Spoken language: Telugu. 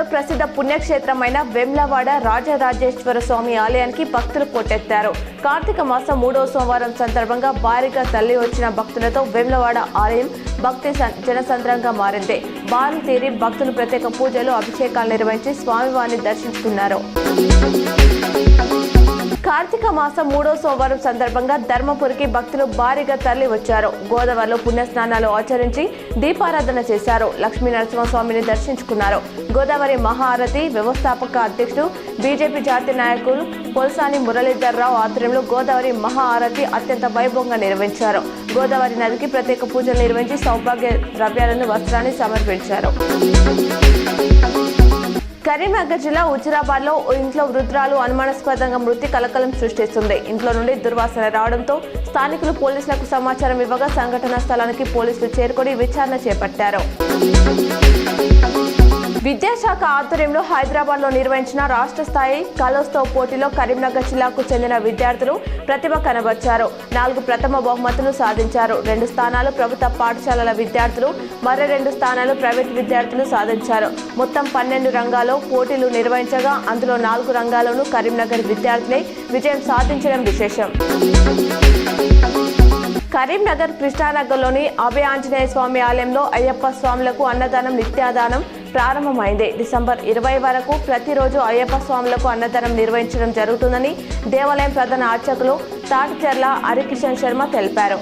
జిల్లాలో ప్రసిద్ధ పుణ్యక్షేత్రమైన వేములవాడ రాజరాజేశ్వర స్వామి ఆలయానికి భక్తులు పోటెత్తారు. కార్తీక మాసం 3వ సోమవారం సందర్భంగా భారీగా తరలి వచ్చిన భక్తులతో వేములవాడ ఆలయం భక్తి జనసంద్రంగా మారింది. బారు తీరి భక్తులు ప్రత్యేక పూజలు, అభిషేకాలు నిర్వహించి స్వామివారిని దర్శించుకున్నారు. కార్తీక మాసం 3వ సోమవారం సందర్భంగా ధర్మపురికి భక్తులు భారీగా తరలి వచ్చారు. గోదావరిలో పుణ్యస్నానాలు ఆచరించి దీపారాధన చేశారు. లక్ష్మీ నరసింహస్వామిని దర్శించుకున్నారు. గోదావరి మహాఆరతి వ్యవస్థాపక అధ్యక్షుడు బీజేపీ జాతీయ నాయకులు పొల్సాని మురళీధర్రావు ఆధ్వర్యంలో గోదావరి మహాఆరతి అత్యంత వైభవంగా నిర్వహించారు. గోదావరి నదికి ప్రత్యేక పూజలు నిర్వహించి సౌభాగ్య ద్రవ్యాలను, వస్త్రాన్ని సమర్పించారు. కరీంనగర్ జిల్లా హుజురాబాద్ లో ఓ ఇంట్లో వృద్ధురాలు అనుమానాస్పదంగా మృతి కలకలం సృష్టిస్తుంది. ఇంట్లో నుండి దుర్వాసన రావడంతో స్థానికులు పోలీసులకు సమాచారం ఇవ్వగా సంఘటనా స్థలానికి పోలీసులు చేరుకొని విచారణ చేపట్టారు. విద్యాశాఖ ఆధ్వర్యంలో హైదరాబాద్ లో నిర్వహించిన రాష్ట్ర స్థాయి కలోత్సవ్ పోటీలో కరీంనగర్ జిల్లాకు చెందిన విద్యార్థులు ప్రతిభ కనబర్చారు. 4 ప్రథమ బహుమతులు సాధించారు. 2 స్థానాలు ప్రభుత్వ పాఠశాలల విద్యార్థులు, మరో 2 స్థానాలు ప్రైవేట్ విద్యార్థులు సాధించారు. మొత్తం 12 రంగాల్లో పోటీలు నిర్వహించగా అందులో 4 రంగాల్లోనూ కరీంనగర్ విద్యార్థులే విజయం సాధించడం విశేషం. కరీంనగర్ కృష్ణానగర్లోని అభయ ఆంజనేయ స్వామి ఆలయంలో అయ్యప్ప స్వాములకు అన్నదానం, నిత్యాదానం ప్రారంభమైంది. డిసెంబర్ 20 వరకు ప్రతిరోజు అయ్యప్ప స్వాములకు అన్నదానం నిర్వహించడం జరుగుతుందని దేవాలయం ప్రధాన అర్చకులు తాటిచెర్ల హరికిషన్ శర్మ తెలిపారు.